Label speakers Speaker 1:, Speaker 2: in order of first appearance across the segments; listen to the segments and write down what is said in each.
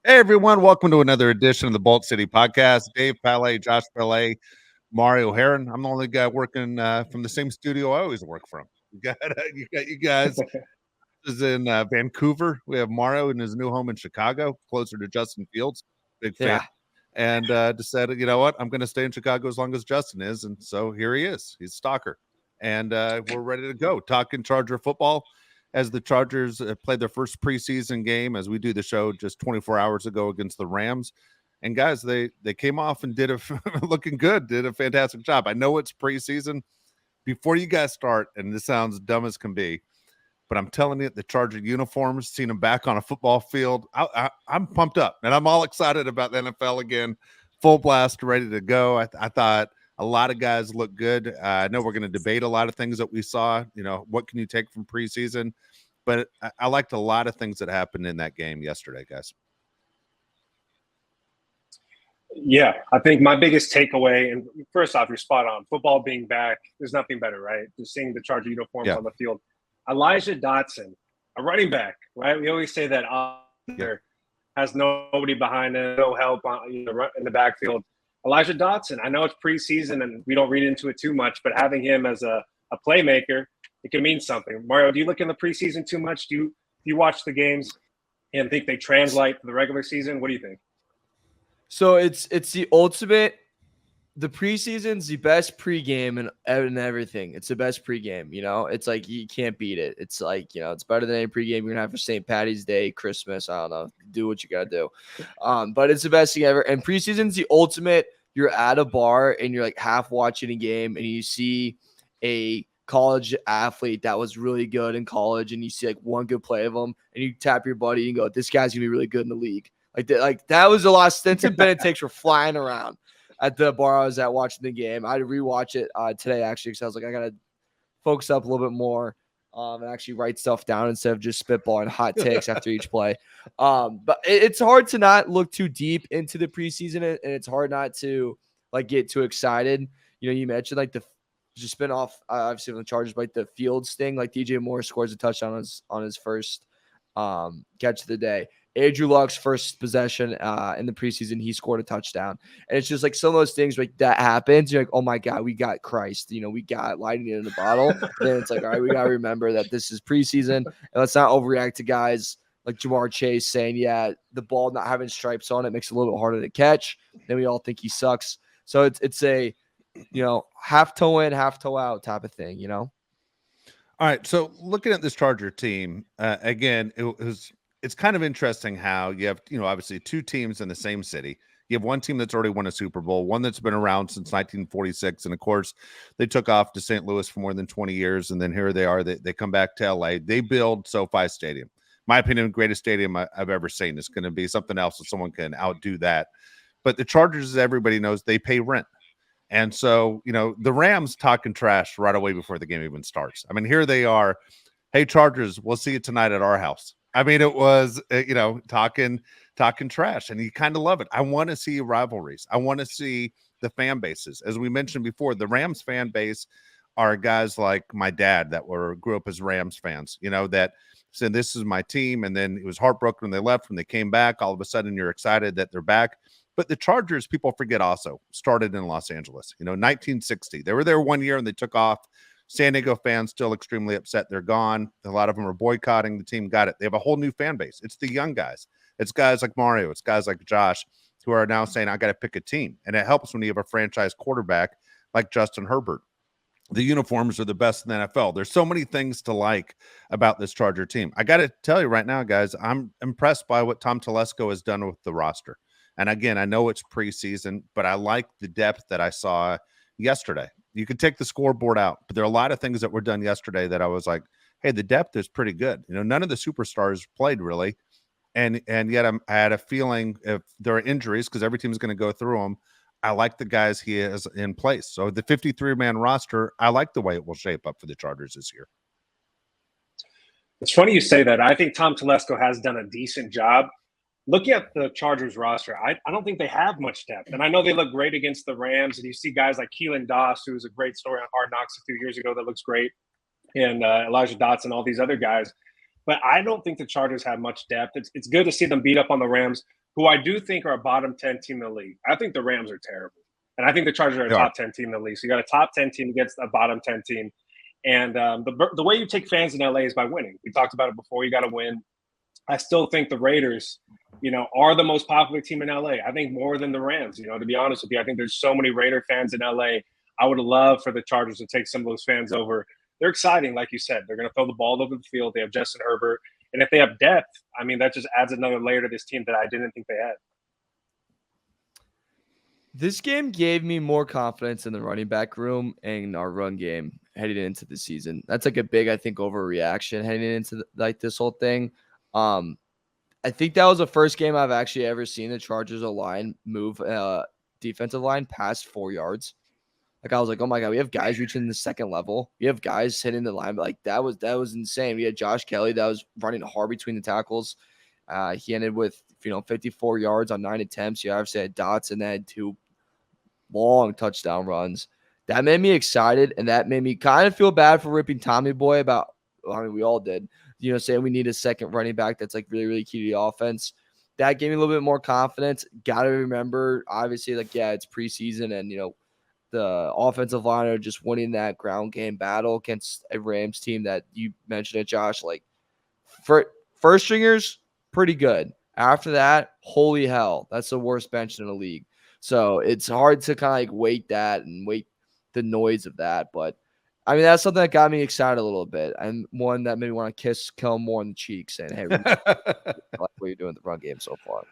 Speaker 1: Hey everyone, welcome to another edition of the Bolt City Podcast. Dave Palais, Josh Palais, Mario Heron. I'm the only guy working from the same studio I always work from. You guys is in Vancouver. We have Mario in his new home in Chicago, closer to Justin Fields. Big fan.
Speaker 2: Yeah.
Speaker 1: And decided, you know what, I'm going to stay in Chicago as long as Justin is. And so here he is. He's a stalker. And we're ready to go. Talking Charger football as the Chargers played their first preseason game as we do the show just 24 hours ago against the Rams. And guys, they came off and did looking good, did a fantastic job. I know it's preseason. Before you guys start, and this sounds dumb as can be, but I'm telling you, the Charger uniforms, seeing them back on a football field, I'm pumped up, and I'm all excited about the NFL again. Full blast, ready to go. I thought a lot of guys look good. I know we're going to debate a lot of things that we saw. You know, what can you take from preseason? But I liked a lot of things that happened in that game yesterday, guys.
Speaker 3: Yeah, I think my biggest takeaway, and first off, you're spot on. Football being back, there's nothing better, right? Just seeing the Charger uniforms on the field. Elijah Dotson, a running back, right? We always say that there has nobody behind him, no help in the backfield. Elijah Dotson, I know it's preseason and we don't read into it too much, but having him as a playmaker, it can mean something. Mario, do you look in the preseason too much? Do you watch the games and think they translate to the regular season? What do you think?
Speaker 2: So it's the ultimate. The preseason's the best pregame and everything. It's the best pregame, you know? It's like you can't beat it. It's like, you know, it's better than any pregame you're going to have for St. Patty's Day, Christmas. I don't know. Do what you got to do. But it's the best thing ever. And preseason's the ultimate. You're at a bar and you're like half watching a game and you see a college athlete that was really good in college and you see like one good play of them and you tap your buddy and go, this guy's going to be really good in the league. Like that was a lot. Stinson Benedicts were flying around at the bar I was at watching the game. I had to rewatch it today, actually, because I was like, I got to focus up a little bit more and actually write stuff down instead of just spitballing hot takes after each play. But it's hard to not look too deep into the preseason, and it's hard not to like get too excited. You know, you mentioned like just spin off, obviously, from the Chargers, but like the Fields thing, like DJ Moore scores a touchdown on his first catch of the day. Andrew Luck's first possession in the preseason, he scored a touchdown. And it's just like some of those things like that happens. You're like, oh my God, we got Christ. You know, we got lightning in the bottle. Then it's like, all right, we got to remember that this is preseason. And let's not overreact to guys like Jamar Chase saying, yeah, the ball not having stripes on it makes it a little bit harder to catch. Then we all think he sucks. So it's a, you know, half toe in, half toe out type of thing, you know?
Speaker 1: All right. So looking at this Charger team, again, it's kind of interesting how you have, you know, obviously two teams in the same city. You have one team that's already won a Super Bowl, one that's been around since 1946. And of course, they took off to St. Louis for more than 20 years. And then here they are. They come back to LA. They build SoFi Stadium. My opinion, greatest stadium I've ever seen. It's going to be something else if someone can outdo that. But the Chargers, as everybody knows, they pay rent. And so, you know, the Rams talking trash right away before the game even starts. I mean, here they are. Hey, Chargers, we'll see you tonight at our house. I mean, it was, you know, talking trash, and you kind of love it. I want to see rivalries. I want to see the fan bases. As we mentioned before, the Rams fan base are guys like my dad that grew up as Rams fans, you know, that said, this is my team. And then it was heartbroken when they left. When they came back, all of a sudden you're excited that they're back. But the Chargers, people forget, also started in Los Angeles, you know, 1960. They were there 1 year and they took off. San Diego fans still extremely upset they're gone. A lot of them are boycotting the team. Got it. They have a whole new fan base. It's the young guys. It's guys like Mario. It's guys like Josh who are now saying, I got to pick a team. And it helps when you have a franchise quarterback like Justin Herbert. The uniforms are the best in the NFL. There's so many things to like about this Charger team. I got to tell you right now, guys, I'm impressed by what Tom Telesco has done with the roster. And again, I know it's preseason, but I like the depth that I saw yesterday. You could take the scoreboard out, but there are a lot of things that were done yesterday that I was like, hey, the depth is pretty good. You know, none of the superstars played really. And yet I had a feeling if there are injuries, because every team's going to go through them, I like the guys he has in place. So the 53-man roster, I like the way it will shape up for the Chargers this year.
Speaker 3: It's funny you say that. I think Tom Telesco has done a decent job. Looking at the Chargers roster, I don't think they have much depth. And I know they look great against the Rams. And you see guys like Keelan Doss, who was a great story on Hard Knocks a few years ago that looks great. And Elijah Dotson, all these other guys. But I don't think the Chargers have much depth. It's good to see them beat up on the Rams. who I do think are a bottom 10 team in the league. I think the Rams are terrible. And I think the Chargers are a top 10 team in the league. So you got a top 10 team against a bottom 10 team. And the way you take fans in LA is by winning. We talked about it before. You got to win. I still think the Raiders, are the most popular team in LA. I think more than the Rams, to be honest with you. I think there's so many Raider fans in LA. I would love for the Chargers to take some of those fans over. They're exciting, like you said. They're going to throw the ball over the field. They have Justin Herbert. And if they have depth, that just adds another layer to this team that I didn't think they had.
Speaker 2: This game gave me more confidence in the running back room and our run game heading into the season. That's like a big, I think, overreaction heading into this whole thing. I think that was the first game I've actually ever seen the Chargers line move defensive line past 4 yards. Like I was like, oh my God, we have guys reaching the second level. We have guys hitting the line. But like that was insane. We had Josh Kelly that was running hard between the tackles. He ended with 54 yards on 9 attempts. You obviously had Dotson that had 2 long touchdown runs. That made me excited, and that made me kind of feel bad for ripping Tommy Boy about. We all did. Saying we need a second running back that's like really, really key to the offense. That gave me a little bit more confidence. Got to remember, obviously, it's preseason, and the offensive line are just winning that ground game battle against a Rams team that you mentioned it, Josh. Like, first stringers, pretty good. After that, holy hell, that's the worst bench in the league. So it's hard to kind of weight that and weight the noise of that. But that's something that got me excited a little bit, and one that made me want to kiss Kel more on the cheek, saying, "Hey, I like what you're doing in the run game so far."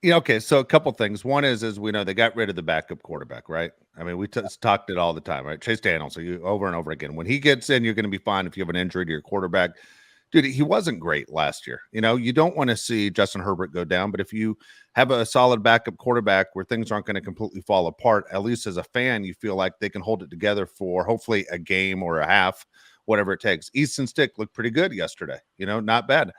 Speaker 1: Okay. So a couple things. One is we know they got rid of the backup quarterback, right? We talked it all the time, right? Chase Daniel. So you over and over again. When he gets in, you're going to be fine. If you have an injury to your quarterback, dude, he wasn't great last year. You don't want to see Justin Herbert go down, but if you have a solid backup quarterback where things aren't going to completely fall apart, at least as a fan, you feel like they can hold it together for hopefully a game or a half, whatever it takes. Easton Stick looked pretty good yesterday. Not bad.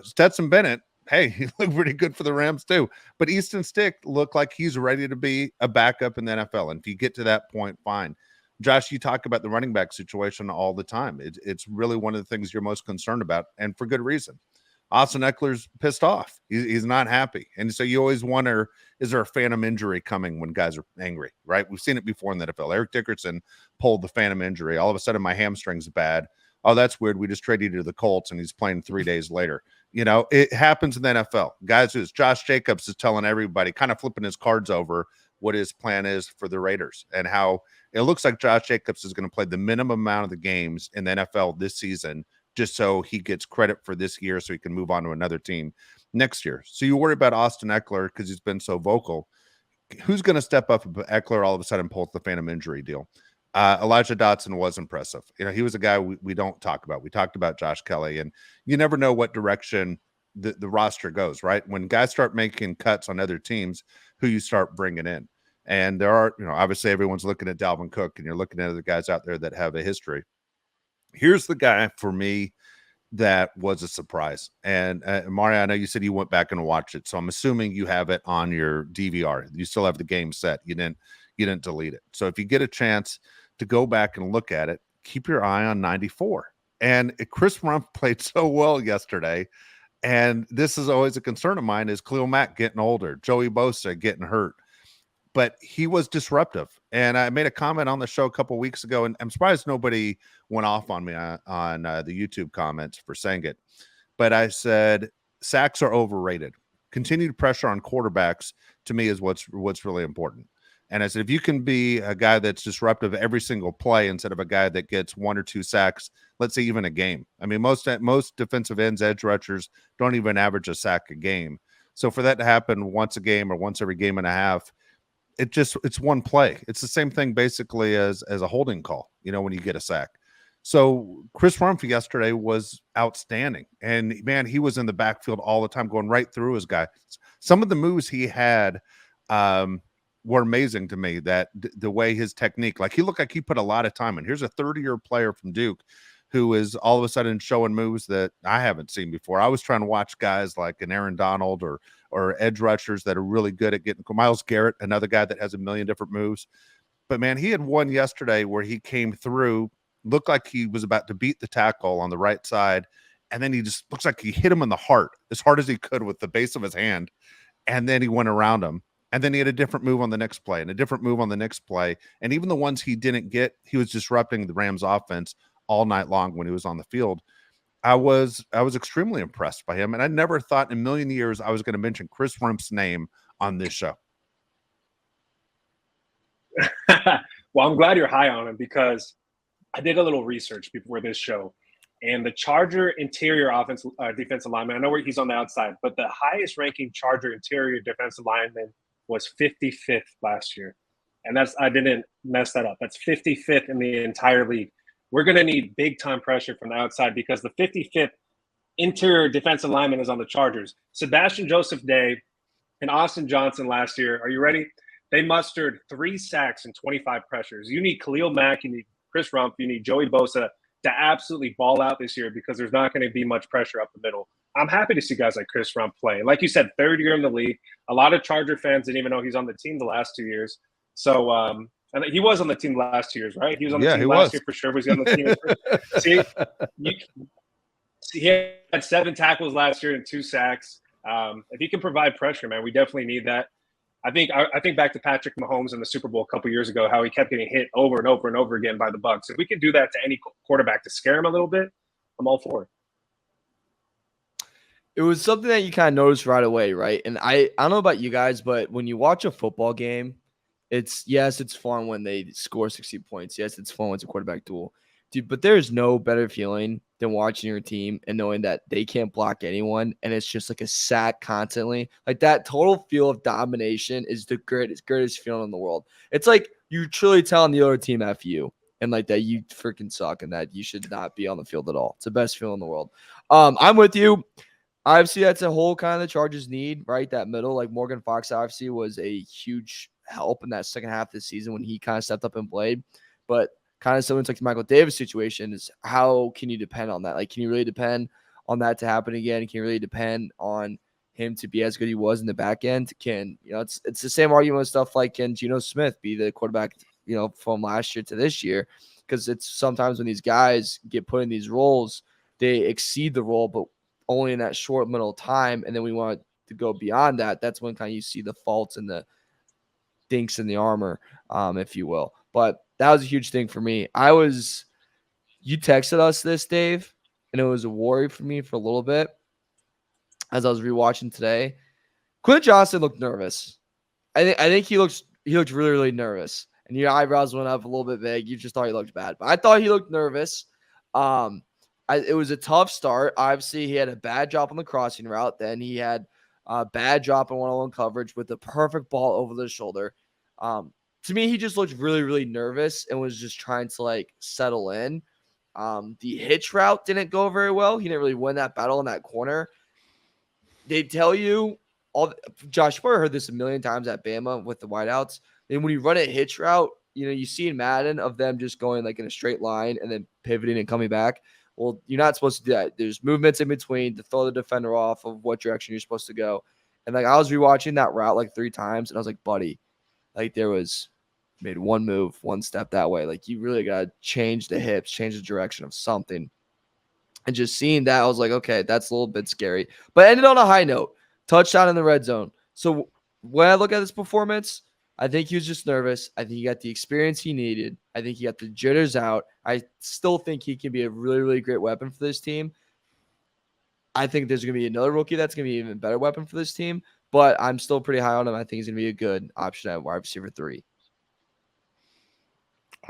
Speaker 1: Stetson Bennett, hey, he looked pretty good for the Rams too. But Easton Stick looked like he's ready to be a backup in the NFL. And if you get to that point, fine. Josh, you talk about the running back situation all the time. It's really one of the things you're most concerned about, and for good reason. Austin Eckler's pissed off. He's not happy. And so you always wonder, is there a phantom injury coming when guys are angry, right? We've seen it before in the NFL. Eric Dickerson pulled the phantom injury. All of a sudden, my hamstring's bad. Oh, that's weird. We just traded you to the Colts, and he's playing 3 days later. It happens in the NFL. Guys, Josh Jacobs is telling everybody, kind of flipping his cards over, what his plan is for the Raiders and how it looks like Josh Jacobs is going to play the minimum amount of the games in the NFL this season, just so he gets credit for this year so he can move on to another team next year. So you worry about Austin Eckler because he's been so vocal. Who's going to step up if Eckler all of a sudden pulls the phantom injury deal? Elijah Dotson was impressive. He was a guy we don't talk about. We talked about Josh Kelly, and you never know what direction the roster goes, right? When guys start making cuts on other teams, who you start bringing in. And there are, obviously everyone's looking at Dalvin Cook, and you're looking at other guys out there that have a history. Here's the guy for me that was a surprise. And Mario, I know you said you went back and watched it, so I'm assuming you have it on your DVR. You still have the game set. You didn't delete it. So if you get a chance to go back and look at it, keep your eye on 94. And Chris Rumph played so well yesterday. And this is always a concern of mine, is Khalil Mack getting older, Joey Bosa getting hurt. But he was disruptive. And I made a comment on the show a couple weeks ago, and I'm surprised nobody went off on me on the YouTube comments for saying it. But I said, sacks are overrated. Continued pressure on quarterbacks, to me, is what's really important. And I said, if you can be a guy that's disruptive every single play instead of a guy that gets 1 or 2 sacks, let's say even a game. Most defensive ends, edge rushers don't even average a sack a game. So for that to happen once a game or once every game and a half, it's one play. It's the same thing basically as a holding call, when you get a sack. So Chris Rumph yesterday was outstanding. And man, he was in the backfield all the time, going right through his guy. Some of the moves he had were amazing to me, that the way his technique, like he looked like he put a lot of time in. Here's a 30-year player from Duke who is all of a sudden showing moves that I haven't seen before. I was trying to watch guys like an Aaron Donald or edge rushers that are really good at getting Myles Garrett, another guy that has a million different moves. But man, he had one yesterday where he came through, looked like he was about to beat the tackle on the right side, and then he just looks like he hit him in the heart as hard as he could with the base of his hand, and then he went around him. And then he had a different move on the next play and a different move on the next play. And even the ones he didn't get, he was disrupting the Rams offense all night long when he was on the field. I was extremely impressed by him. And I never thought in a million years I was going to mention Chris Rump's name on this show.
Speaker 3: Well, I'm glad you're high on him because I did a little research before this show. And the Charger interior defensive lineman, I know where he's on the outside, but the highest ranking Charger interior defensive lineman was 55th last year. And I didn't mess that up. That's 55th in the entire league. We're going to need big time pressure from the outside because the 55th interior defensive lineman is on the Chargers. Sebastian Joseph Day and Austin Johnson last year. Are you ready? They mustered 3 sacks and 25 pressures. You need Khalil Mack, you need Chris Rump, you need Joey Bosa to absolutely ball out this year because there's not going to be much pressure up the middle. I'm happy to see guys like Chris Rump play. Like you said, 3rd year in the league. A lot of Charger fans didn't even know he's on the team the last 2 years. So, and he was on the team the last 2 years, right? He was on the team last year for sure. Was he on the team? He had 7 tackles last year and 2 sacks. If he can provide pressure, man, we definitely need that. I think back to Patrick Mahomes in the Super Bowl a couple years ago, how he kept getting hit over and over and over again by the Bucs. If we can do that to any quarterback to scare him a little bit, I'm all for it.
Speaker 2: It was something that you kind of noticed right away, right? And I don't know about you guys, but when you watch a football game, it's fun when they score 60 points. Yes, it's fun when it's a quarterback duel. Dude, but there's no better feeling than watching your team and knowing that they can't block anyone and it's just like a sack constantly. Like that total feel of domination is the greatest feeling in the world. It's like you truly telling the other team F you and like that you freaking suck and that you should not be on the field at all. It's the best feeling in the world. I'm with you. Obviously, that's a whole kind of the Chargers need, right? That middle, like Morgan Fox obviously was a huge help in that second half of the season when he kind of stepped up and played. But kind of similar to like the Michael Davis situation is how can you depend on that? Like, can you really depend on that to happen again? Can you really depend on him to be as good as he was in the back end? It's the same argument with stuff like can Geno Smith be the quarterback, from last year to this year? Because it's sometimes when these guys get put in these roles, they exceed the role, but only in that short middle time. And then we want to go beyond that. That's when kind of you see the faults and the dinks in the armor, if you will. But that was a huge thing for me. You texted us this, Dave, and it was a worry for me for a little bit as I was rewatching today. Quinten Johnston looked nervous. I think he looked really, really nervous. And your eyebrows went up a little bit big. You just thought he looked bad. But I thought he looked nervous. It was a tough start. Obviously, he had a bad drop on the crossing route. Then he had a bad drop in one-on-one coverage with the perfect ball over the shoulder. To me, he just looked really, really nervous and was just trying to like settle in. The hitch route didn't go very well. He didn't really win that battle in that corner. They tell you Josh, you probably heard this a million times at Bama with the wideouts. And when you run a hitch route, you see in Madden of them just going like in a straight line and then pivoting and coming back. Well, you're not supposed to do that. There's movements in between to throw the defender off of what direction you're supposed to go. And like I was rewatching that route like 3 times, and I was like, buddy, like there was made one move, one step that way. Like you really got to change the hips, change the direction of something. And just seeing that, I was like, okay, that's a little bit scary. But ended on a high note. Touchdown in the red zone. So when I look at this performance, I think he was just nervous. I think he got the experience he needed. I think he got the jitters out. I still think he can be a really, really great weapon for this team. I think there's going to be another rookie that's going to be an even better weapon for this team, but I'm still pretty high on him. I think he's going to be a good option at wide receiver 3.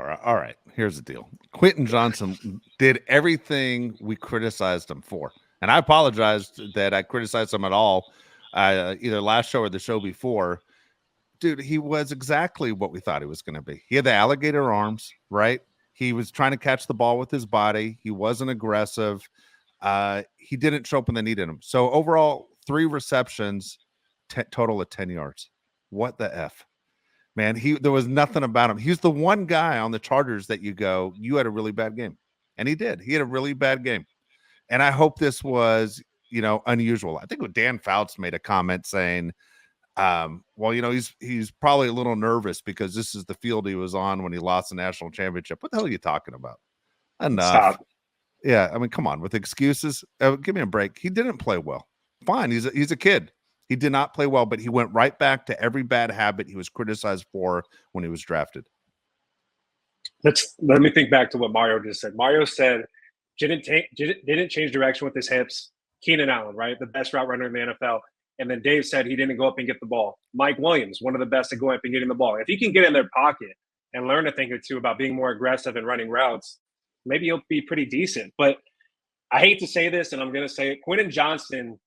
Speaker 1: All right. Here's the deal. Quinten Johnston did everything we criticized him for. And I apologized that I criticized him at all, either last show or the show before. Dude, he was exactly what we thought he was going to be. He had the alligator arms, right? He was trying to catch the ball with his body. He wasn't aggressive. He didn't show up when they needed him. So overall, 3 receptions, total of 10 yards. What the F? Man, there was nothing about him. He's the one guy on the Chargers that you had a really bad game. And he did. He had a really bad game. And I hope this was, unusual. I think Dan Fouts made a comment saying, he's probably a little nervous because this is the field he was on when he lost the national championship. What the hell are you talking about? Enough.
Speaker 3: Stop.
Speaker 1: Yeah, I mean, come on, with excuses. Give me a break. He didn't play well. Fine, he's a kid. He did not play well, but he went right back to every bad habit he was criticized for when he was drafted.
Speaker 3: Let me think back to what Mario just said. Mario said didn't change direction with his hips. Keenan Allen, right, the best route runner in the NFL. And then Dave said he didn't go up and get the ball. Mike Williams, one of the best at going up and getting the ball. If he can get in their pocket and learn a thing or two about being more aggressive and running routes, maybe he'll be pretty decent. But I hate to say this, and I'm going to say it. Quinten Johnston,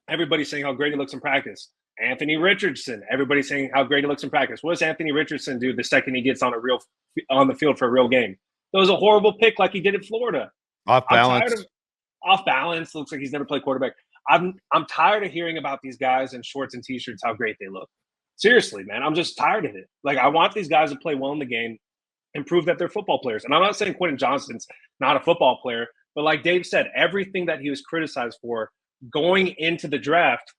Speaker 3: everybody's saying how great he looks in practice. Anthony Richardson, everybody's saying how great he looks in practice. What does Anthony Richardson do the second he gets on the field for a real game? That was a horrible pick like he did in Florida.
Speaker 1: Off balance.
Speaker 3: Off balance. Looks like he's never played quarterback. I'm tired of hearing about these guys in shorts and T-shirts, how great they look. Seriously, man, I'm just tired of it. Like, I want these guys to play well in the game and prove that they're football players. And I'm not saying Quinten Johnston's not a football player, but like Dave said, everything that he was criticized for going into the draft,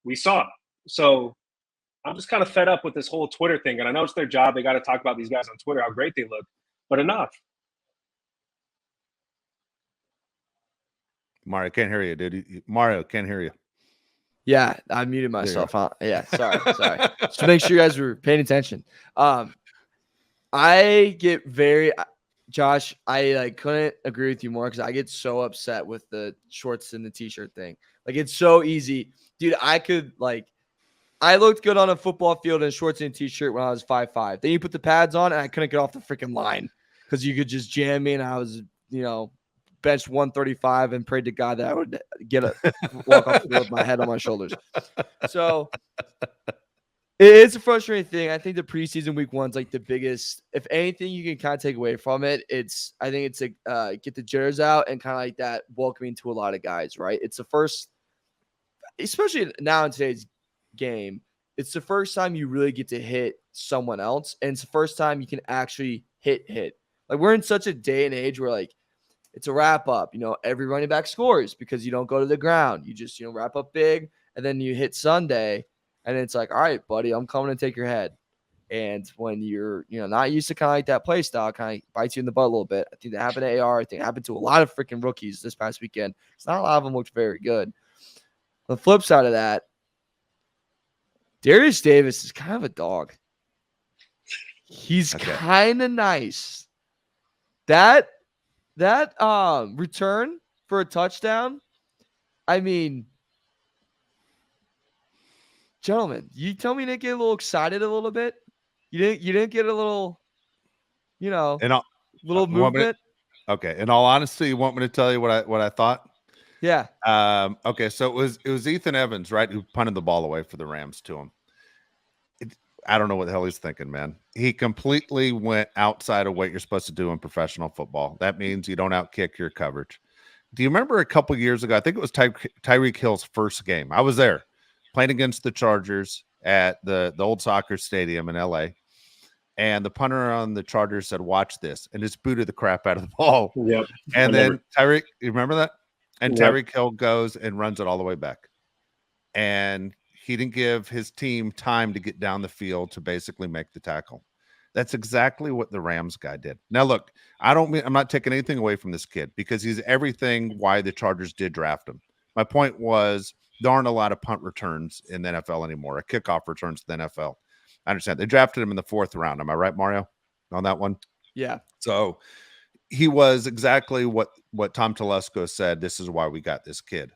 Speaker 3: we saw. So I'm just kind of fed up with this whole Twitter thing. And I know it's their job. They got to talk about these guys on Twitter, how great they look, but enough.
Speaker 1: Mario, can't hear you, dude. Mario, can't hear you.
Speaker 2: Yeah, I muted myself. Huh? Yeah, sorry. Just to make sure you guys were paying attention. I get Josh, I couldn't agree with you more because I get so upset with the shorts and the T-shirt thing. Like, it's so easy. Dude, I looked good on a football field in shorts and a T-shirt when I was 5'5". Then you put the pads on, and I couldn't get off the freaking line because you could just jam me, and I was, benched 135 and prayed to God that I would walk off the field with my head on my shoulders. So it's a frustrating thing. I think the preseason week one's like the biggest. If anything, you can kind of take away from it. I think it's get the jitters out and kind of like that welcoming to a lot of guys, right? It's the first, especially now in today's game, it's the first time you really get to hit someone else, and it's the first time you can actually hit. Like, we're in such a day and age where like it's a wrap up. Every running back scores because you don't go to the ground. You just wrap up big, and then you hit Sunday. And it's like, all right, buddy, I'm coming to take your head. And when you're, not used to kind of like that play style, kind of bites you in the butt a little bit. I think that happened to AR. I think it happened to a lot of freaking rookies this past weekend. It's not a lot of them looked very good. The flip side of that, Darius Davis is kind of a dog. He's kind of nice. That return for a touchdown, I mean, gentlemen, you tell me you didn't get a little excited a little bit? You didn't get a little, little movement?
Speaker 1: Okay. In all honesty, you want me to tell you what I thought?
Speaker 2: Yeah.
Speaker 1: Okay. So it was Ethan Evans, right, who punted the ball away for the Rams to him. I don't know what the hell he's thinking, man. He completely went outside of what you're supposed to do in professional football. That means you don't outkick your coverage. Do you remember a couple years ago? I think it was Tyreek Hill's first game. I was there playing against the Chargers at the old soccer stadium in LA. And the punter on the Chargers said, "Watch this," and just booted the crap out of the ball.
Speaker 3: Yep.
Speaker 1: And then Tyreek, you remember that? And Tyreek Hill goes and runs it all the way back. And he didn't give his team time to get down the field to basically make the tackle. That's exactly what the Rams guy did. Now, look, I'm not taking anything away from this kid because he's everything why the Chargers did draft him. My point was there aren't a lot of punt returns in the NFL anymore, or kickoff returns to the NFL. I understand. They drafted him in the 4th round. Am I right, Mario, on that one?
Speaker 2: Yeah.
Speaker 1: So he was exactly what Tom Telesco said. This is why we got this kid.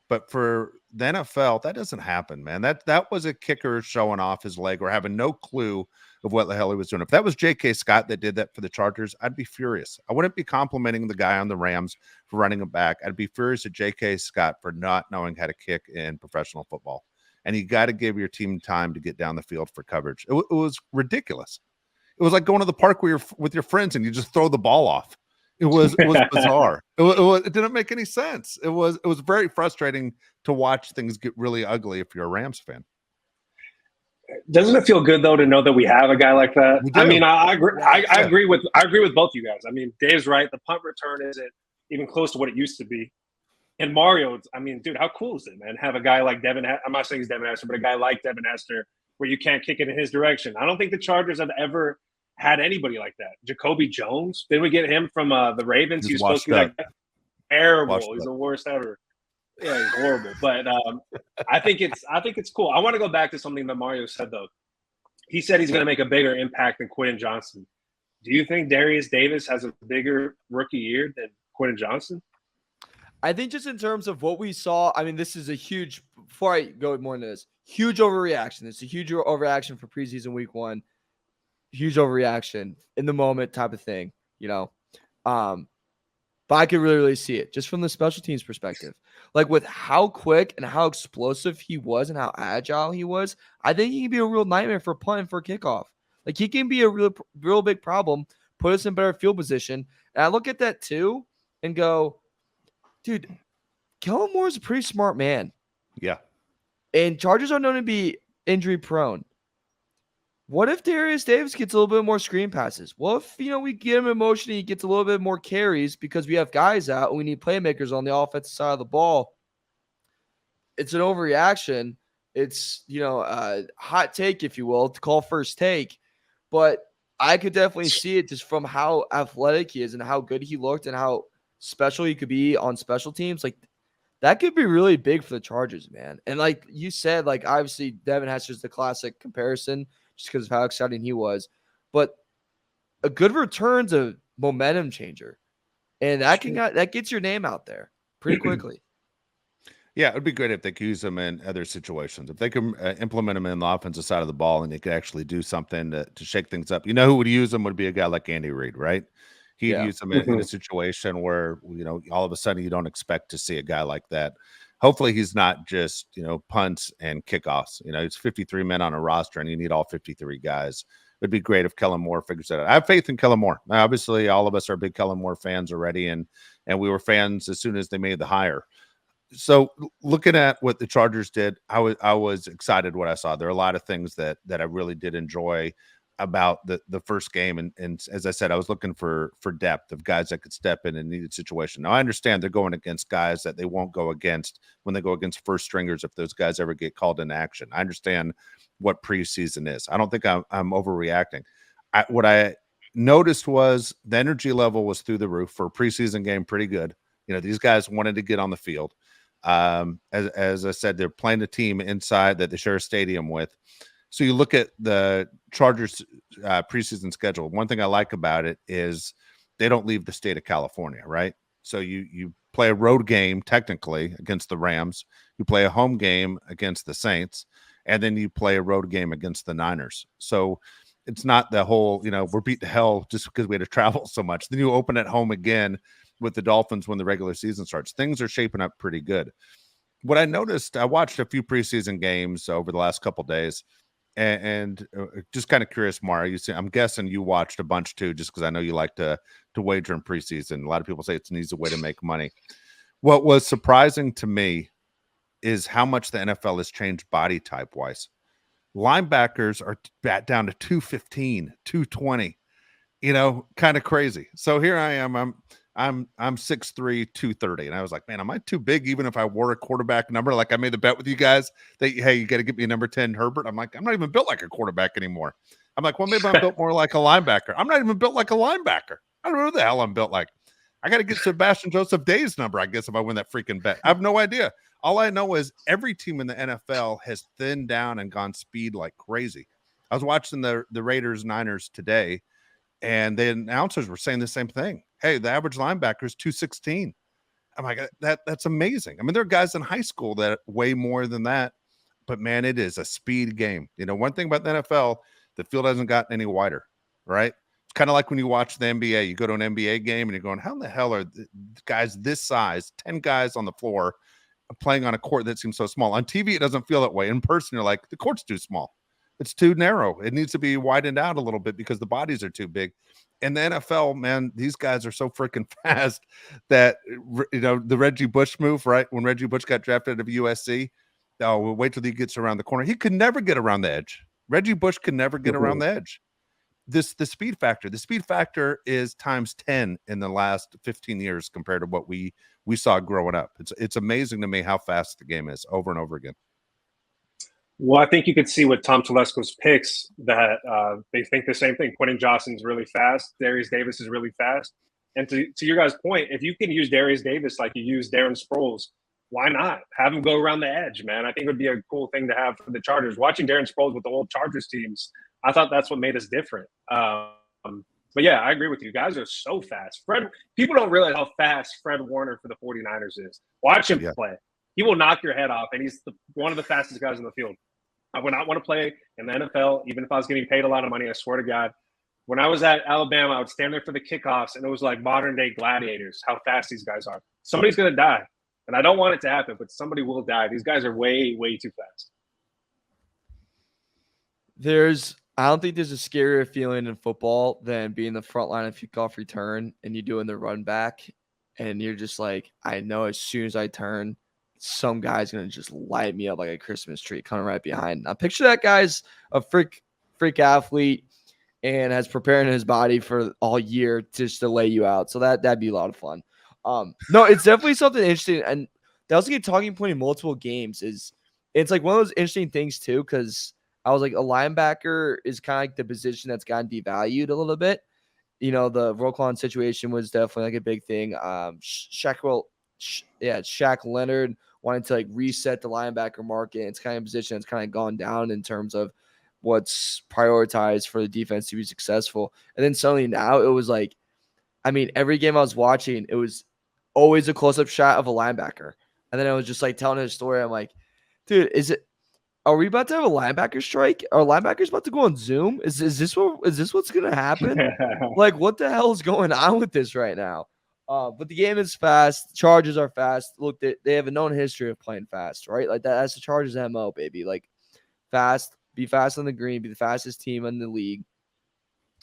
Speaker 1: But for the NFL, that doesn't happen, man. That was a kicker showing off his leg or having no clue of what the hell he was doing. If that was J.K. Scott that did that for the Chargers, I'd be furious. I wouldn't be complimenting the guy on the Rams for running him back. I'd be furious at J.K. Scott for not knowing how to kick in professional football. And you got to give your team time to get down the field for coverage. It was ridiculous. It was like going to the park with your friends and you just throw the ball off. It was bizarre. It didn't make any sense. It was very frustrating to watch things get really ugly if you're a Rams fan.
Speaker 3: Doesn't it feel good though to know that we have a guy like that? I mean, I agree. I agree with both you guys. I mean, Dave's right. The punt return isn't even close to what it used to be. And Mario, I mean, dude, how cool is it, man? Have a guy like Devin. I'm not saying he's Devin Hester, but a guy like Devin Hester where you can't kick it in his direction. I don't think the Chargers have ever had anybody like that. Jacoby Jones, didn't we get him from the Ravens? He was supposed to be like, Terrible. He's the worst ever. Yeah, he's horrible. But I think it's cool. I want to go back to something that Mario said though. He said he's going to make a bigger impact than Quinten Johnston. Do you think Darius Davis has a bigger rookie year than Quinten Johnston?
Speaker 2: I think just in terms of what we saw, I mean, this is a huge, before I go more into this, huge overreaction. It's a huge overreaction for preseason week 1. Huge overreaction in the moment type of thing, you know. But I could really see it just from the special teams perspective. Like with how quick and how explosive he was and how agile he was, I think he can be a real nightmare for punt and for kickoff. Like he can be a real big problem, put us in better field position. And I look at that too and go, dude, Kellen Moore is a pretty smart man.
Speaker 1: Yeah.
Speaker 2: And Chargers are known to be injury prone. What if Darius Davis gets a little bit more screen passes? What if, we get him in motion and he gets a little bit more carries because we have guys out and we need playmakers on the offensive side of the ball? It's an overreaction. It's, a hot take, if you will, to call first take. But I could definitely see it just from how athletic he is and how good he looked and how special he could be on special teams. Like, that could be really big for the Chargers, man. And like you said, like obviously Devin has just the classic comparison just because of how exciting he was. But a good return's a momentum changer. And that gets your name out there pretty quickly.
Speaker 1: Yeah, it would be great if they could use them in other situations. If they could implement them in the offensive side of the ball and they could actually do something to shake things up. Who would use them would be a guy like Andy Reid, right? He'd use them in a situation where, all of a sudden you don't expect to see a guy like that. Hopefully he's not just, punts and kickoffs. It's 53 men on a roster and you need all 53 guys. It'd be great if Kellen Moore figures that out. I have faith in Kellen Moore. Now, obviously, all of us are big Kellen Moore fans already, and we were fans as soon as they made the hire. So looking at what the Chargers did, I was excited what I saw. There are a lot of things that I really did enjoy about the first game. And as I said, I was looking for depth of guys that could step in a needed situation. Now I understand they're going against guys that they won't go against when they go against first stringers if those guys ever get called into action. I understand what preseason is. I don't think I'm overreacting. What I noticed was the energy level was through the roof for a preseason game. Pretty good. These guys wanted to get on the field. As I said, they're playing a team inside that they share a stadium with. So you look at the Chargers preseason schedule. One thing I like about it is they don't leave the state of California, right? So you play a road game technically against the Rams, you play a home game against the Saints, and then you play a road game against the Niners. So it's not the whole, we're beat to hell just because we had to travel so much. Then you open at home again with the Dolphins when the regular season starts. Things are shaping up pretty good. What I noticed, I watched a few preseason games over the last couple of days, and just kind of curious, Mara, I'm guessing you watched a bunch too, just because I know you like to wager in preseason. A lot of people say it's an easy way to make money. What was surprising to me is how much the NFL has changed body type wise. Linebackers are down to 215, 220, kind of crazy. So here I am. I'm 6'3", 230. And I was like, man, am I too big even if I wore a quarterback number? Like I made the bet with you guys that, hey, you got to get me a number 10 Herbert. I'm like, I'm not even built like a quarterback anymore. I'm like, well, maybe I'm built more like a linebacker. I'm not even built like a linebacker. I don't know who the hell I'm built like. I got to get Sebastian Joseph Day's number, I guess, if I win that freaking bet. I have no idea. All I know is every team in the NFL has thinned down and gone speed like crazy. I was watching the Raiders Niners today, and the announcers were saying the same thing. Hey, the average linebacker is 216. I'm like, that's amazing. I mean, there are guys in high school that weigh more than that, but man, it is a speed game. One thing about the NFL, the field hasn't gotten any wider, right? It's kind of like when you watch the NBA. You go to an NBA game and you're going, how in the hell are guys this size, 10 guys on the floor playing on a court that seems so small? On TV, it doesn't feel that way. In person, you're like, the court's too small. It's too narrow. It needs to be widened out a little bit because the bodies are too big. In the NFL, man, these guys are so freaking fast that, the Reggie Bush move, right? When Reggie Bush got drafted out of USC, we'll wait till he gets around the corner. He could never get around the edge. Reggie Bush could never get around the edge. The speed factor is times 10 in the last 15 years compared to what we saw growing up. It's amazing to me how fast the game is over and over again.
Speaker 3: Well, I think you could see with Tom Telesco's picks that they think the same thing. Quinten Johnston's really fast. Darius Davis is really fast. And to your guys' point, if you can use Darius Davis like you use Darren Sproles, why not have him go around the edge, man? I think it would be a cool thing to have for the Chargers. Watching Darren Sproles with the old Chargers teams, I thought that's what made us different. But yeah, I agree with you. Guys are so fast. People don't realize how fast Fred Warner for the 49ers is. Watch him play. He will knock your head off, and he's one of the fastest guys in the field. I would not want to play in the NFL, even if I was getting paid a lot of money, I swear to God. When I was at Alabama, I would stand there for the kickoffs, and it was like modern-day gladiators, how fast these guys are. Somebody's going to die, and I don't want it to happen, but somebody will die. These guys are way, way too fast.
Speaker 2: I don't think there's a scarier feeling in football than being the front line of kickoff return and you doing the run back, and you're just like, I know as soon as I turn, some guy's going to just light me up like a Christmas tree coming right behind. Now, picture that guy's a freak athlete and has preparing his body for all year just to lay you out. So that'd be a lot of fun. No, it's definitely something interesting. And that was like a talking point in multiple games. It's like one of those interesting things too, because I was like, a linebacker is kind of like the position that's gotten devalued a little bit. You know, the Roquan situation was definitely like a big thing. Shaq Leonard wanted to like reset the linebacker market. It's kind of a position that's kind of gone down in terms of what's prioritized for the defense to be successful. And then suddenly now it was like, I mean, every game I was watching, it was always a close-up shot of a linebacker. And then I was just like telling his story. I'm like, dude, are we about to have a linebacker strike? Are linebackers about to go on Zoom? Is this what's gonna happen? Like, what the hell is going on with this right now? But the game is fast. Chargers are fast. Look, they have a known history of playing fast, right? Like that's the Chargers MO, baby. Like fast, be fast on the green, be the fastest team in the league.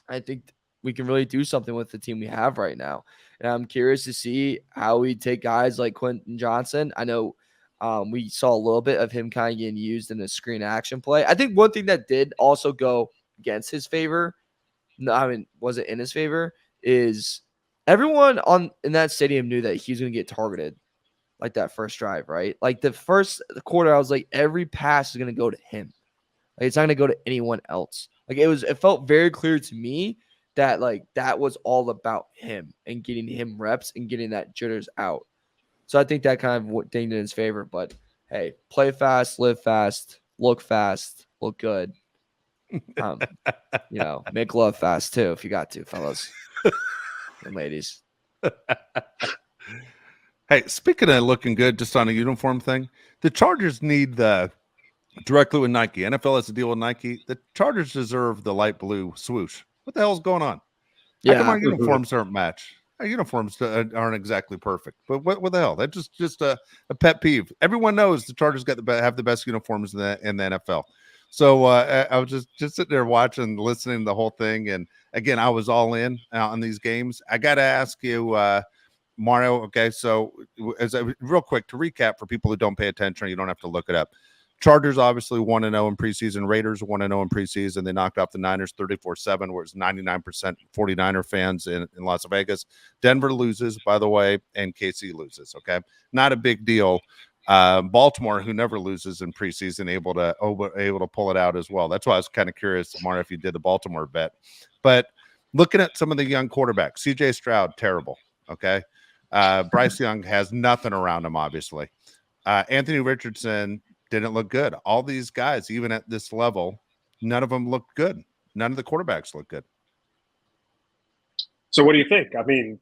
Speaker 2: I think we can really do something with the team we have right now. And I'm curious to see how we take guys like Quinten Johnston. I know we saw a little bit of him kind of getting used in the screen action play. I think one thing that did also go against his favor, was it in his favor, is everyone in that stadium knew that he was going to get targeted like that first drive, right? Like the first quarter, I was like, every pass is going to go to him. Like it's not going to go to anyone else. Like it felt very clear to me that like that was all about him and getting him reps and getting that jitters out. So I think that kind of dinged in his favor. But hey, play fast, live fast, look good. Make love fast too if you got to, fellas and ladies.
Speaker 1: Hey, speaking of looking good, just on a uniform thing, the Chargers need directly with Nike. NFL has to deal with Nike. The Chargers deserve the light blue swoosh. What the hell's going on? How come our uniforms aren't matched? Our uniforms aren't exactly perfect, but what the hell? That's just a pet peeve. Everyone knows the Chargers have the best uniforms in the NFL. So I was just sitting there watching, listening to the whole thing, and again, I was all in on these games. I got to ask you, Mario. Okay, so real quick to recap for people who don't pay attention, you don't have to look it up. Chargers obviously 1-0 in preseason. Raiders 1-0 in preseason. They knocked off the Niners 34-7, where it's 99% 49er fans in Las Vegas. Denver loses, by the way, and KC loses. Okay, not a big deal. Baltimore, who never loses in preseason, able to pull it out as well. That's why I was kind of curious, Mark, if you did the Baltimore bet. But looking at some of the young quarterbacks, C.J. Stroud, terrible. Okay, Bryce Young has nothing around him, obviously. Anthony Richardson didn't look good. All these guys, even at this level, none of them looked good. None of the quarterbacks look good.
Speaker 3: So what do you think? I mean,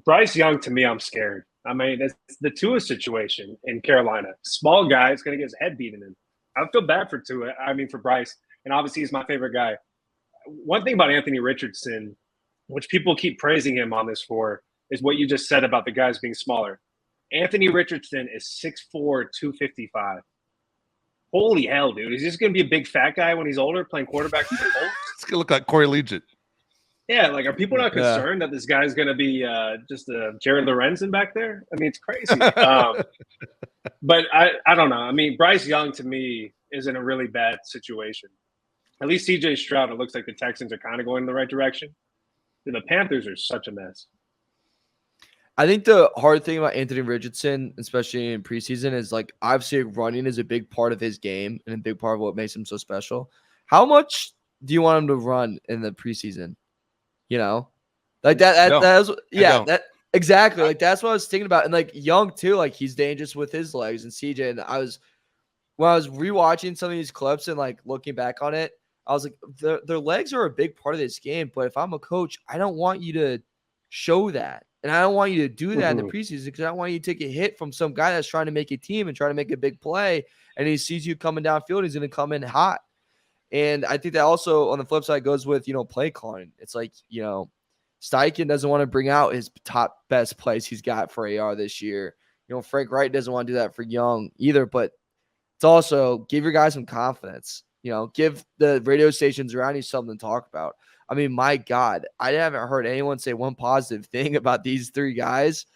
Speaker 3: Bryce Young, to me, I'm scared. I mean, it's the Tua situation in Carolina. Small guy is going to get his head beaten in. I feel bad for Tua. I mean, for Bryce. And obviously, he's my favorite guy. One thing about Anthony Richardson, which people keep praising him on this for, is what you just said about the guys being smaller. Anthony Richardson is 6'4", 255. Holy hell, dude. Is this going to be a big fat guy when he's older playing quarterback for the Colts?
Speaker 1: It's going to look like Corey Legent.
Speaker 3: Yeah, like, are people not concerned that this guy's going to be just a Jared Lorenzen back there? I mean, it's crazy. But I don't know. I mean, Bryce Young, to me, is in a really bad situation. At least C.J. Stroud, it looks like the Texans are kind of going in the right direction. And the Panthers are such a mess.
Speaker 2: I think the hard thing about Anthony Richardson, especially in preseason, is like obviously running is a big part of his game and a big part of what makes him so special. How much do you want him to run in the preseason? You know, Like that was exactly.
Speaker 1: I-
Speaker 2: Like that's what I was thinking about. And like Young too, like he's dangerous with his legs and CJ. And when I was rewatching some of these clips and like looking back on it, I was like, their legs are a big part of this game. But if I'm a coach, I don't want you to show that. And I don't want you to do that in the preseason because I don't want you to take a hit from some guy that's trying to make a team and trying to make a big play. And he sees you coming downfield, he's going to come in hot. And I think that also on the flip side goes with, play calling. It's like, Steichen doesn't want to bring out his top best plays he's got for AR this year. Frank Wright doesn't want to do that for Young either, but it's also give your guys some confidence. Give the radio stations around you something to talk about. I mean, my God, I haven't heard anyone say one positive thing about these three guys.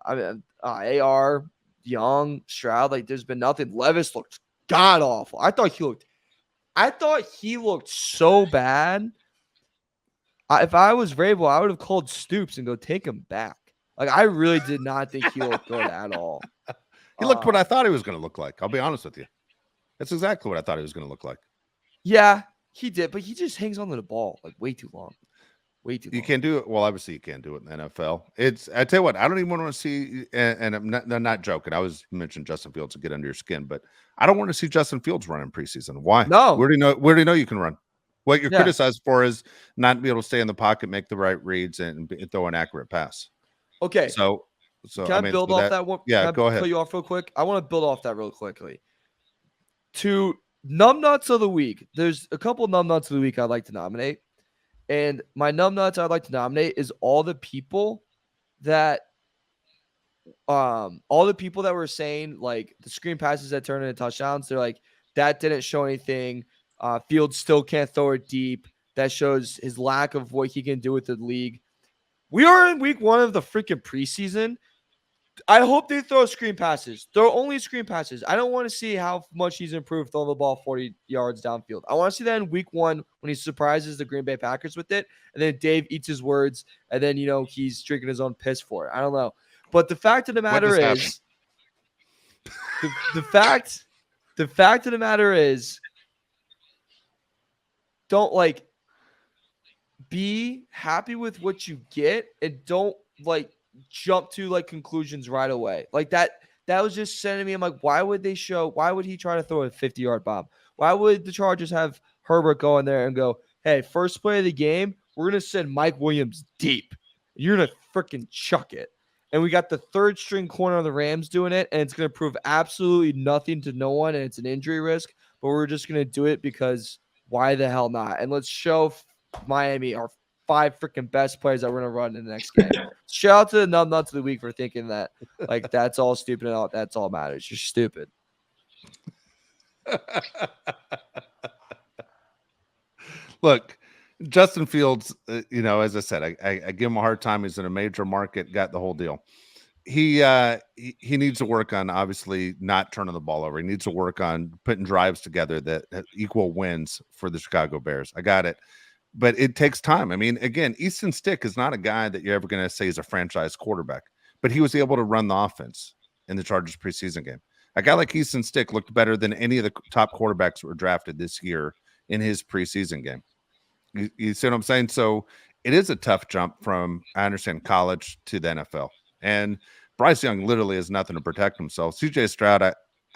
Speaker 2: I mean, AR, Young, Stroud, like there's been nothing. Levis looked god awful. I thought he looked so bad. If I was Vrabel, I would have called Stoops and go take him back. Like I really did not think he looked good at all.
Speaker 1: He looked what I thought he was going to look like. I'll be honest with you. That's exactly what I thought he was going to look like.
Speaker 2: Yeah, he did, but he just hangs on to the ball like way too long.
Speaker 1: You can't do it. Well, obviously you can't do it in the NFL. I tell you what, I don't even want to see, and I'm not joking. I was mentioning Justin Fields to get under your skin, but I don't want to see Justin Fields run in preseason. Why?
Speaker 2: No.
Speaker 1: Where do you know you can run? What you're criticized for is not be able to stay in the pocket, make the right reads, and throw an accurate pass.
Speaker 2: Okay.
Speaker 1: So
Speaker 2: can I build off that one?
Speaker 1: Yeah, go ahead.
Speaker 2: Cut you off real quick. I want to build off that real quickly. To numbnuts of the week, there's a couple numbnuts of the week I'd like to nominate. And my numbnuts I'd like to nominate is all the people that were saying like the screen passes that turn into touchdowns. They're like, that didn't show anything. Fields still can't throw it deep. That shows his lack of what he can do with the league. We are in week 1 of the freaking preseason. I hope they throw screen passes. Throw only screen passes. I don't want to see how much he's improved throwing the ball 40 yards downfield. I want to see that in week 1 when he surprises the Green Bay Packers with it. And then Dave eats his words. And then, he's drinking his own piss for it. I don't know. But the fact of the matter is, the fact of the matter is, don't be happy with what you get and don't jump to conclusions right away. Like that was just sending me. I'm like, why would he try to throw a 50-yard bomb? Why would the Chargers have Herbert go in there and go, hey, first play of the game, we're going to send Mike Williams deep. You're going to freaking chuck it. And we got the third string corner of the Rams doing it, and it's going to prove absolutely nothing to no one, and it's an injury risk, but we're just going to do it because why the hell not? And let's show Miami our 5 freaking best players that we're going to run in the next game. Shout out to the numbnuts of the week for thinking that that's all stupid and all that's all matters. You're stupid.
Speaker 1: Look, Justin Fields, as I said, I give him a hard time. He's in a major market, got the whole deal. He needs to work on obviously not turning the ball over. He needs to work on putting drives together that equal wins for the Chicago Bears. I got it. But it takes time. I mean, again, Easton Stick is not a guy that you're ever going to say is a franchise quarterback, but he was able to run the offense in the Chargers preseason game. A guy like Easton Stick looked better than any of the top quarterbacks that were drafted this year in his preseason game. You see what I'm saying? So it is a tough jump from, I understand, college to the NFL. And Bryce Young literally has nothing to protect himself. CJ Stroud,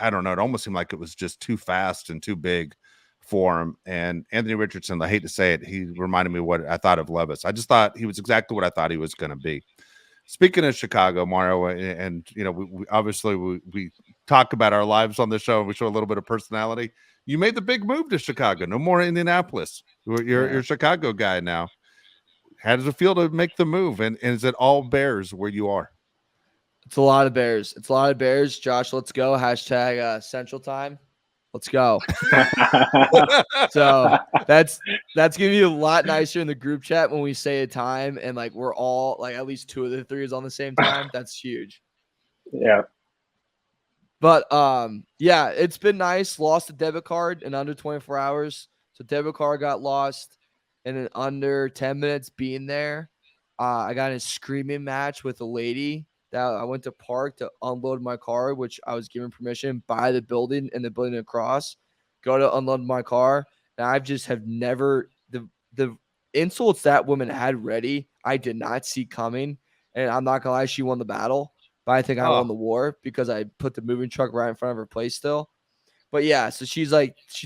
Speaker 1: I don't know. It almost seemed like it was just too fast and too big for him. And Anthony Richardson, I hate to say it, he reminded me of what I thought of Levis. I just thought he was exactly what I thought he was going to be. Speaking of Chicago, Mario, and we obviously we talk about our lives on the show and we show a little bit of personality. You made the big move to Chicago. No more Indianapolis. You're a Chicago guy now. How does it feel to make the move? And is it all Bears where you are?
Speaker 2: It's a lot of Bears. Josh, let's go. # Central Time. Let's go. So that's gonna be a lot nicer in the group chat when we say a time and we're all at least 2 of the 3 is on the same time. That's huge.
Speaker 3: Yeah.
Speaker 2: But yeah, it's been nice. Lost a debit card in under 24 hours. So debit card got lost in under 10 minutes being there. I got in a screaming match with a lady that I went to park to unload my car, which I was given permission by the building and the building across. Go to unload my car. And I just have never the insults that woman had ready. I did not see coming. And I'm not gonna lie, she won the battle, but I think I won the war because I put the moving truck right in front of her place still. But yeah, so she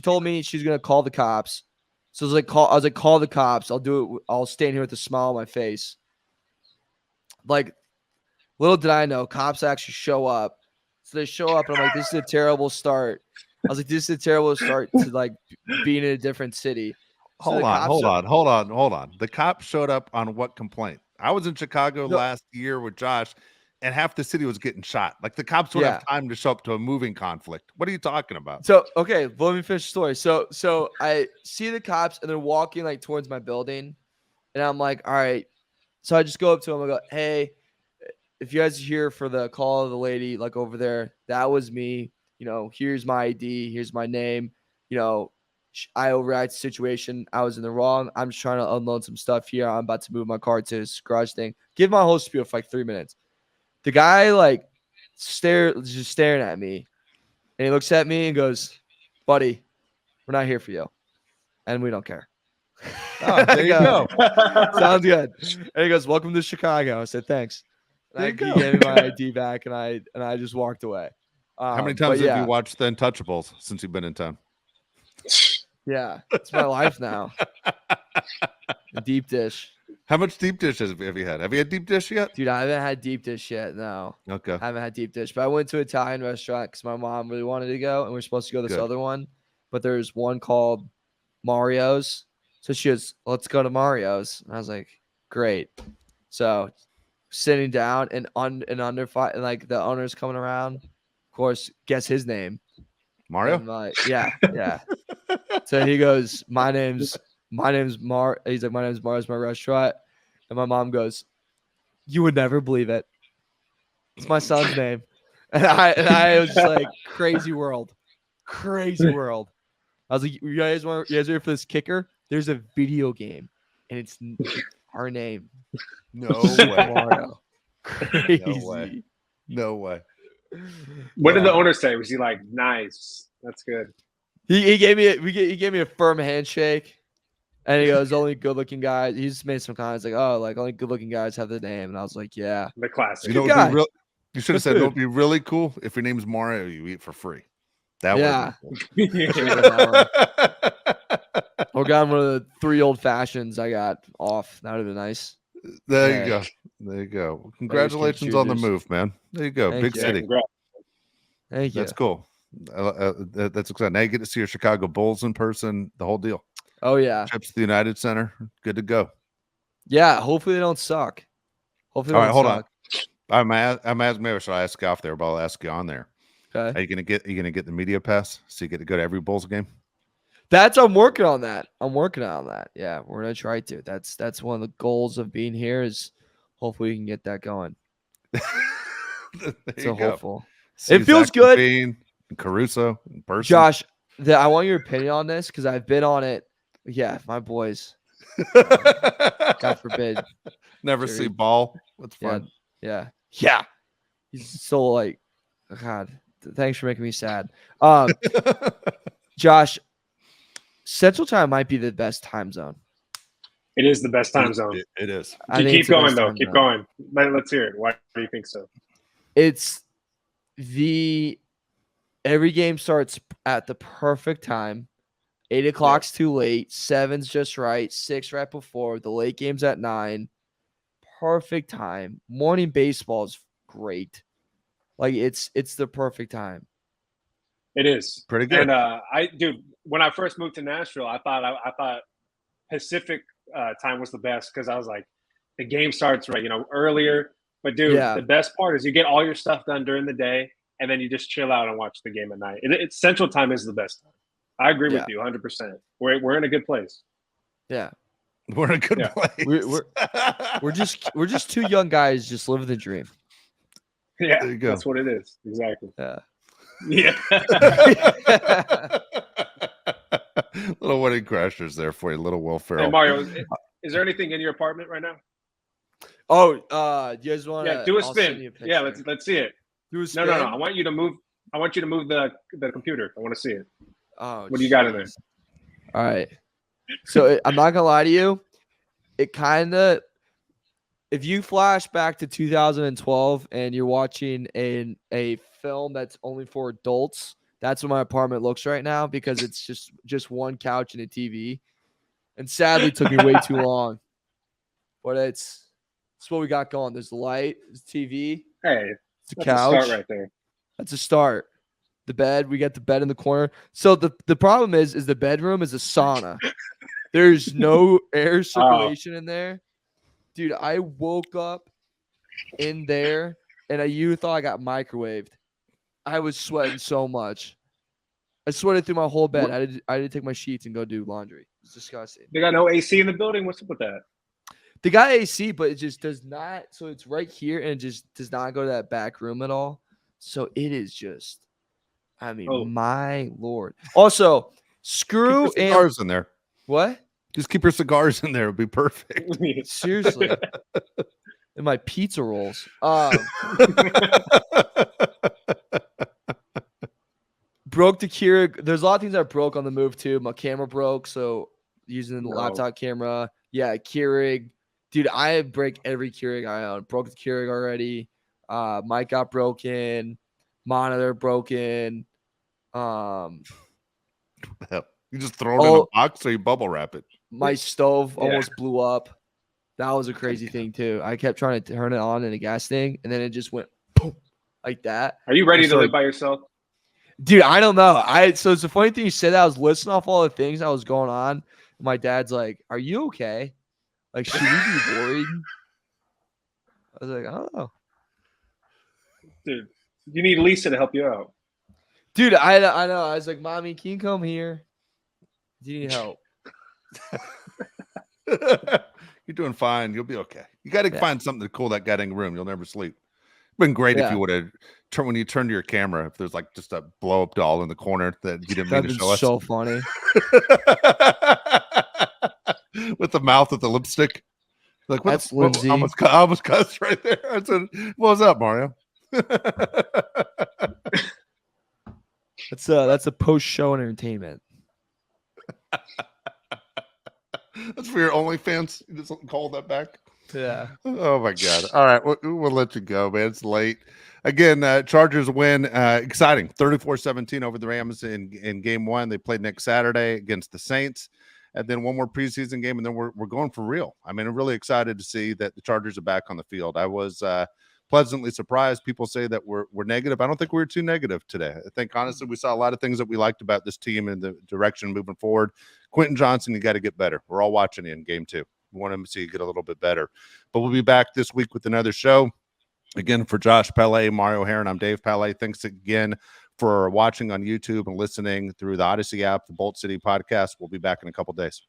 Speaker 2: told me she's gonna call the cops. So I was like, call the cops. I'll do it. I'll stand here with a smile on my face. Like, little did I know, cops actually show up. So they show up, and I'm like, this is a terrible start. I was like, this is a terrible start to like being in a different city. So
Speaker 1: Hold on. The cops showed up on what complaint? I was in Chicago last year with Josh, and half the city was getting shot. Like the cops would have time to show up to a moving conflict. What are you talking about?
Speaker 2: So okay, let me finish the story. So I see the cops, and they're walking like towards my building, and I'm like, all right. So I just go up to them. I go, hey, if you guys are here for the call of the lady, like over there, that was me. Here's my ID. Here's my name. I overreacted the situation. I was in the wrong. I'm just trying to unload some stuff here. I'm about to move my car to this garage thing. Give my whole spiel for like 3 minutes. The guy just staring at me, and he looks at me and goes, buddy, we're not here for you. And we don't care.
Speaker 1: Oh, there you go.
Speaker 2: Sounds good. And he goes, welcome to Chicago. I said, thanks. And he gave me my ID back, and I just walked away.
Speaker 1: How many times have you watched The Untouchables since you've been in town?
Speaker 2: Yeah, it's my life now. A deep dish.
Speaker 1: How much deep dish have you had? Have you had deep dish yet?
Speaker 2: Dude, I haven't had deep dish yet. No.
Speaker 1: Okay.
Speaker 2: I haven't had deep dish, but I went to an Italian restaurant because my mom really wanted to go, and we're supposed to go to this other one, but there's one called Mario's. So she goes, let's go to Mario's. And I was like, great. So sitting down and under five, and like the owner's coming around. Of course, guess his name.
Speaker 1: Mario?
Speaker 2: Like, yeah. So he goes, my name's Mar. He's like, my name's Mario's my restaurant. And my mom goes, you would never believe it. It's my son's name. And I was just like, crazy world. I was like, you guys ready for this kicker? There's a video game, and it's our name.
Speaker 1: No way.
Speaker 2: Mario. Crazy.
Speaker 1: No way.
Speaker 3: What did the owner say? Was he like, nice? That's good.
Speaker 2: He gave me a firm handshake, and he goes, only good looking guys. He just made some comments like, oh, like only good looking guys have the name, and I was like, yeah,
Speaker 3: the classic.
Speaker 1: You should have said it would be really cool if your name's Mario, you eat for free. That would be cool.
Speaker 2: Or got one of the 3 old fashions I got off. That would have been nice.
Speaker 1: There you go. Well, congratulations on the move, man. There you go. Big city.
Speaker 2: Thank you.
Speaker 1: That's cool. That's exciting. Now you get to see your Chicago Bulls in person, the whole deal.
Speaker 2: Oh, yeah.
Speaker 1: Trips to the United Center. Good to go.
Speaker 2: Yeah. Hopefully they don't suck.
Speaker 1: All right, hold on. I'm asking, maybe I should ask you off there, but I'll ask you on there.
Speaker 2: Okay.
Speaker 1: Are you gonna get the media pass so you get to go to every Bulls game?
Speaker 2: I'm working on that. Yeah, we're gonna try to. That's one of the goals of being here is hopefully we can get that going. So hopeful. It feels good.
Speaker 1: Bean, Caruso in person.
Speaker 2: Josh, I want your opinion on this because I've been on it. Yeah, my boys. God forbid.
Speaker 1: Never see ball. That's fun.
Speaker 2: Yeah. He's so like, God. Thanks for making me sad. Josh, Central Time might be the best time zone.
Speaker 3: It is the best time zone.
Speaker 1: It is.
Speaker 3: Keep going, though. Keep going. Let's hear it. Why do you think so?
Speaker 2: It's every game starts at the perfect time. 8 o'clock's too late. 7's just right. 6 right before. The late game's at 9. Perfect time. Morning baseball is great. Like it's the perfect time.
Speaker 3: It is
Speaker 1: pretty good.
Speaker 3: And when I first moved to Nashville, I thought Pacific time was the best because I was like, the game starts earlier. But the best part is you get all your stuff done during the day, and then you just chill out and watch the game at night. It's Central Time is the best time. I agree with you 100%. We're in a good place.
Speaker 2: Yeah,
Speaker 1: we're in a good place.
Speaker 2: We're just 2 young guys just living the dream.
Speaker 3: Yeah, there you go. That's what it is. Exactly.
Speaker 2: Yeah.
Speaker 1: Little wedding crashers there for you, little Will Ferrell.
Speaker 3: Hey, Mario, is there anything in your apartment right now?
Speaker 2: Oh, you guys want to
Speaker 3: do a spin? Yeah, let's see it.
Speaker 2: Do a spin?
Speaker 3: No. I want you to move the computer. I want to see it.
Speaker 2: Oh,
Speaker 3: what do you got in there?
Speaker 2: All right. So I'm not gonna lie to you. It kind of if you flash back to 2012 and you're watching a film that's only for adults, that's what my apartment looks right now because it's just one couch and a TV. And sadly, it took me way too long. But it's what we got going. There's the light, there's TV,
Speaker 3: Hey,
Speaker 2: it's a
Speaker 3: that's
Speaker 2: couch.
Speaker 3: a start right there.
Speaker 2: That's a start. The bed, we got the bed in the corner. So the problem is the bedroom is a sauna. There's no air circulation in there. Dude, I woke up in there and you thought I got microwaved. I was sweating so much. I sweated through my whole bed. I had to take my sheets and go do laundry. It's disgusting.
Speaker 3: They got no AC in the building. What's up with that?
Speaker 2: They got AC, but it just does not. So it's right here and it just does not go to that back room at all. So it is just, I mean, my Lord. Also, screw
Speaker 1: keep your cigars in there.
Speaker 2: What?
Speaker 1: Just keep your cigars in there. It'll be perfect.
Speaker 2: Seriously. And my pizza rolls. Broke the Keurig. There's a lot of things that broke on the move too. My camera broke, so using the laptop camera. Yeah, Keurig. Dude, I break every Keurig I own. Broke the Keurig already. Mic got broken. Monitor broken.
Speaker 1: You just throw it in a box or you bubble wrap it.
Speaker 2: My stove almost blew up. That was a crazy thing too. I kept trying to turn it on in a gas thing, and then it just went boom, like that.
Speaker 3: Are you ready to live by yourself?
Speaker 2: Dude, I don't know. So it's a funny thing you said that. I was listing off all the things that was going on. My dad's like, "Are you okay? Like, should we be worried?" I was like, "I don't know."
Speaker 3: Dude, you need Lisa to help you out.
Speaker 2: Dude, I know. I was like, "Mommy, can you come here? Do you need help?"
Speaker 1: You're doing fine. You'll be okay. You got to find something to cool that goddamn room. You'll never sleep. It'd been great if you would have turned when you turned to your camera. If there's like just a blow up doll in the corner that you didn't mean to show us.
Speaker 2: So funny.
Speaker 1: With the mouth with the lipstick. Like
Speaker 2: that's Lindsay.
Speaker 1: I almost cussed right there. I said, "What was up, Mario?"
Speaker 2: That's a post-show entertainment.
Speaker 1: That's for your OnlyFans. You just call that back.
Speaker 2: Yeah.
Speaker 1: Oh my God. All right. We'll let you go, man. It's late. Again, Chargers win. Exciting. 34-17 over the Rams in game one. They played next Saturday against the Saints. And then one more preseason game, and then we're going for real. I mean, I'm really excited to see that the Chargers are back on the field. I was pleasantly surprised. People say that we're negative. I don't think we're too negative today. I think, honestly, we saw a lot of things that we liked about this team and the direction moving forward. Quinten Johnston, you got to get better. We're all watching you in game two. We want to see you get a little bit better. But we'll be back this week with another show. Again, for Josh Pele, Mario Heron, I'm Dave Pele. Thanks again for watching on YouTube and listening through the Odyssey app, the Bolt City podcast. We'll be back in a couple days.